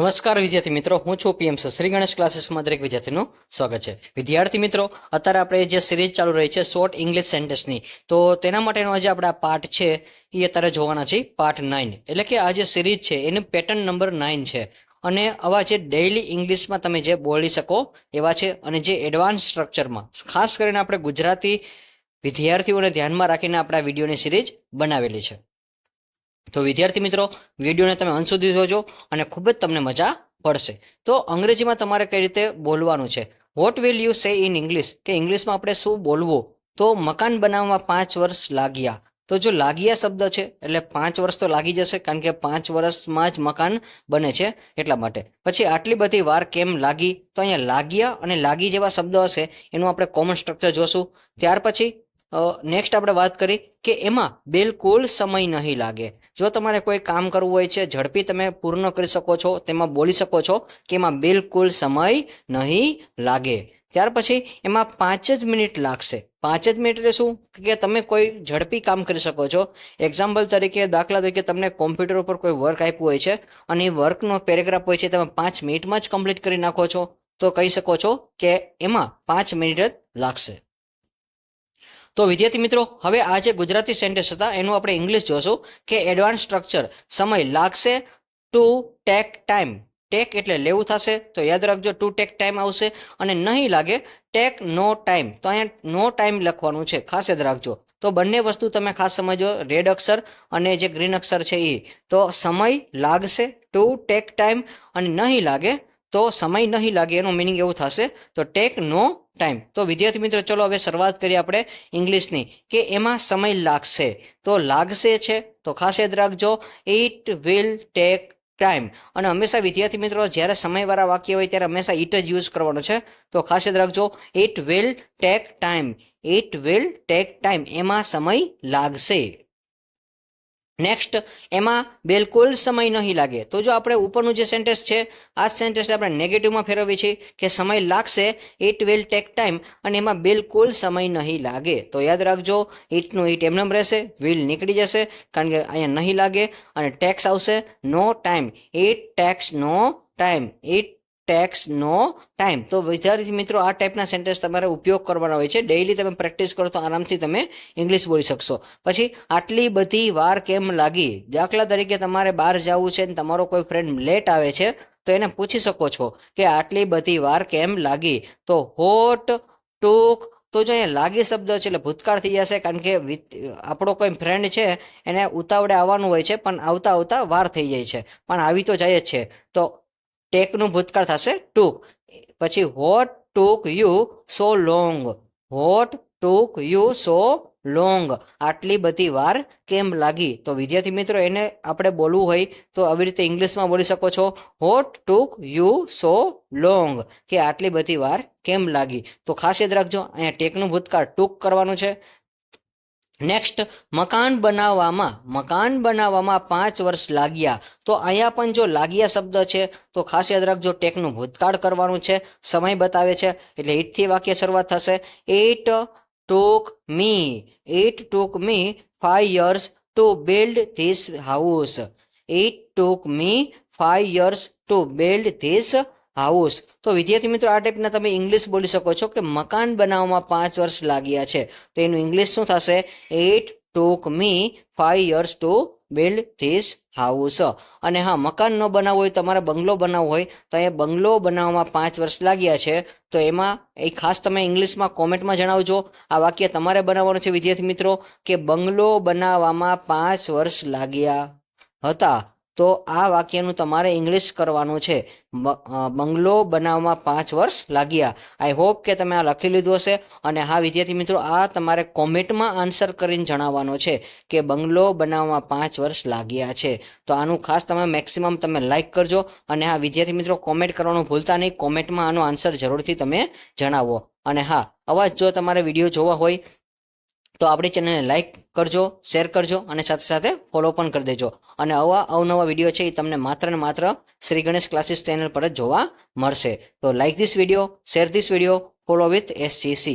નમસ્કાર વિદ્યાર્થી મિત્રો, હું છું પીએમ શ્રી ગણેશ ક્લાસીસમાં દરેક વિદ્યાર્થીનું સ્વાગત છે. વિદ્યાર્થી મિત્રો, અત્યારે આપણે જે સિરીઝ ચાલુ રહી છે શોર્ટ ઇંગ્લિશ સેન્ટેન્સની, તો તેના માટેનો આજે આપણે આ પાર્ટ છે એ અત્યારે જોવાના છે. પાર્ટ 9 એટલે કે આ જે સિરીઝ છે એની પેટર્ન નંબર 9 છે. અને આવા જે ડેઇલી ઇંગ્લિશમાં તમે જે બોલી શકો એવા છે, અને જે એડવાન્સ સ્ટ્રક્ચરમાં ખાસ કરીને આપણે ગુજરાતી વિદ્યાર્થીઓને ધ્યાનમાં રાખીને આપણે આ વિડીયોની સિરીઝ બનાવેલી છે. તો વિદ્યાર્થી મિત્રો, વિડીયોને તમે અંત સુધી જોજો અને ખૂબ જ તમને મજા પડશે. તો અંગ્રેજીમાં તમારે કઈ રીતે બોલવાનું છે, what will you say in English, કે ઇંગ્લિશમાં આપણે શું બોલવું. તો મકાન બનાવવામાં 5 વર્ષ લાગ્યા. તો જો લાગ્યા શબ્દ છે એટલે 5 વર્ષ તો લાગી જશે, કારણ કે 5 વર્ષમાં જ મકાન બને છે એટલા માટે. પછી આટલી બધી વાર કેમ લાગી, તો અહીંયા લાગ્યા અને લાગી જેવા શબ્દ હશે એનું આપણે કોમન સ્ટ્રક્ચર જોશું. ત્યાર પછી નેક્સ્ટ આપણે વાત કરી કે એમાં બિલકુલ સમય નહીં લાગે. જો તમારે કોઈ કામ કરવું હોય છે, ઝડપી તમે પૂર્ણ કરી શકો છો, તેમાં બોલી શકો છો કે એમાં બિલકુલ સમય નહીં લાગે. ત્યાર પછી એમાં 5 જ મિનિટ લાગશે. 5 જ મિનિટ એટલે શું, કે તમે કોઈ ઝડપી કામ કરી શકો છો. એક્ઝામ્પલ તરીકે, દાખલા તરીકે તમને કોમ્પ્યુટર ઉપર કોઈ વર્ક આપ્યું હોય છે અને એ વર્કનો પેરેગ્રાફ હોય છે તમે 5 મિનિટમાં જ કમ્પ્લીટ કરી નાખો છો, તો કહી શકો છો કે એમાં 5 મિનિટ જ લાગશે. તો વિદ્યાર્થી મિત્રો, હવે આ જે ગુજરાતી સેન્ટેન્સ હતા એનું આપણે ઇંગ્લિશ જોશું કે એડવાન્સ સ્ટ્રક્ચર. સમય લાગશે, ટુ ટેક ટાઈમ. ટેક એટલે લેવું થશે, તો યાદ રાખજો ટુ ટેક ટાઈમ આવશે. અને નહીં લાગે, ટેક નો ટાઈમ. તો અહીંયા નો ટાઈમ લખવાનું છે, ખાસ યાદ રાખજો. તો બંને વસ્તુ તમે ખાસ સમજો, રેડ અક્ષર અને જે ગ્રીન અક્ષર છે એ. તો સમય લાગશે, ટુ ટેક ટાઈમ, અને નહીં લાગે તો સમય નહીં લાગે, એનો મિનિંગ એવું થશે તો ટેક નો ટાઈમ. તો વિદ્યાર્થી મિત્રો, ચલો હવે શરૂઆત કરીએ આપણે ઇંગ્લિશની, કે એમાં સમય લાગશે. તો લાગશે છે તો ખાસ યાદ રાખજો, ઇટ વિલ ટેક ટાઈમ. અને હંમેશા વિદ્યાર્થી મિત્રો, જ્યારે સમયવાળા વાક્ય હોય ત્યારે હંમેશા ઇટ જ યુઝ કરવાનો છે. તો ખાસ યાદ રાખજો, it will take time. It will take time, એમાં સમય લાગશે. નેક્સ્ટ, એમાં બિલકુલ સમય નહીં લાગે. તો જો આપણે ઉપરનું જે સેન્ટેન્સ છે, આ સેન્ટેન્સ આપણે નેગેટિવમાં ફેરવીએ છીએ કે સમય લાગશે, ઇટ વિલ ટેક ટાઈમ, અને એમાં બિલકુલ સમય નહીં લાગે. તો યાદ રાખજો, ઇટનું ઇટ એમનેમ રહેશે, વિલ નીકળી જશે કારણ કે અહીંયા નહીં લાગે, અને ટેક્સ આવશે no time. It takes no time. It takes no time. તો વિદ્યાર્થી મિત્રો, આ ટાઈપના સેન્ટેન્સ તમારે ઉપયોગ કરવાના હોય છે. ડેઇલી તમે પ્રેક્ટિસ કરો તો આરામથી તમે ઇંગ્લિશ બોલી શકશો. પછી આટલી બધી વાર કેમ લાગી. દાખલા તરીકે તમારે બહાર જવું છે અને તમારો કોઈ ફ્રેન્ડ લેટ આવે છે, તો એને પૂછી શકો છો કે આટલી બધી વાર કેમ લાગી. તો હોટ ટૂક. તો જો અહીંયા લાગી શબ્દ છે એટલે ભૂતકાળ થઈ જશે, કારણ કે આપણો કોઈ ફ્રેન્ડ છે એને ઉતાવળે આવવાનું હોય છે પણ આવતા આવતા વાર થઈ જાય છે, પણ આવી તો જાય જ છે. તો ટેકનું ભૂતકાળ થશે ટૂક. પછી what took you so long. What took you so long. આટલી બધી વાર કેમ લાગી. તો વિદ્યાર્થી મિત્રો, એને આપણે બોલવું હોય તો આવી રીતે ઇંગ્લિશમાં બોલી શકો છો, what took you so long, કે આટલી બધી વાર કેમ લાગી. તો ખાસ યાદ રાખજો, અહીંયા ટેકનું ભૂતકાળ ટૂંક કરવાનું છે. નેક્સ્ટ, મકાન બનાવવામાં 5 વર્ષ લાગ્યા. તો અહીંયા પણ જો લાગ્યા શબ્દ છે તો ખાસ યાદ રાખજો, ટેકનું ભૂતકાળ કરવાનું છે, સમય બતાવે છે એટલે ઇટથી વાક્ય શરૂઆત થશે. It took me 5 years to build this house. It took me 5 years to build this house. તો વિદ્યાર્થી મિત્રો, આ ટાઈપના તમે ઇંગ્લિશ બોલી શકો છો કે મકાન બનાવવામાં 5 વર્ષ લાગ્યા છે. તો એનું ઇંગ્લિશ શું થશે, it took me 5 years to build this house. અને હા, મકાન ન બનાવવું હોય, તમારે બંગલો બનાવવો હોય, તો અહીંયા બંગલો બનાવવામાં 5 વર્ષ લાગ્યા છે. તો એમાં એ ખાસ તમે ઇંગ્લિશમાં કોમેન્ટમાં જણાવજો. આ વાક્ય તમારે બનાવવાનું છે વિદ્યાર્થી મિત્રો, કે બંગલો બનાવવામાં 5 વર્ષ લાગ્યા હતા. તો આ વાક્યનું તમારે ઇંગ્લિશ કરવાનું છે, બંગલો બનાવવામાં 5 વર્ષ લાગ્યા. આઈ હોપ કે તમે આ લખી લીધું હશે. અને હા વિદ્યાર્થી મિત્રો, આ તમારે કોમેન્ટમાં આન્સર કરીને જણાવવાનો છે કે બંગલો બનાવવામાં 5 વર્ષ લાગ્યા છે. તો આનું ખાસ તમે મેક્સિમમ તમે લાઇક કરજો. અને હા વિદ્યાર્થી મિત્રો, કોમેન્ટ કરવાનું ભૂલતા નહીં. કોમેન્ટમાં આનો આન્સર જરૂરથી તમે જણાવો. અને હા, આવા જો તમારે વિડીયો જોવા હોય તો આપણી ચેનલને લાઇક કરજો, શેર કરજો, અને સાથે સાથે ફોલો પણ કરી દેજો. અને આવા અવનવા વિડીયો છે એ તમને માત્ર ને માત્ર શ્રી ગણેશ ક્લાસીસ ચેનલ પર જ જોવા મળશે. તો like this video, share this video, follow with SGC.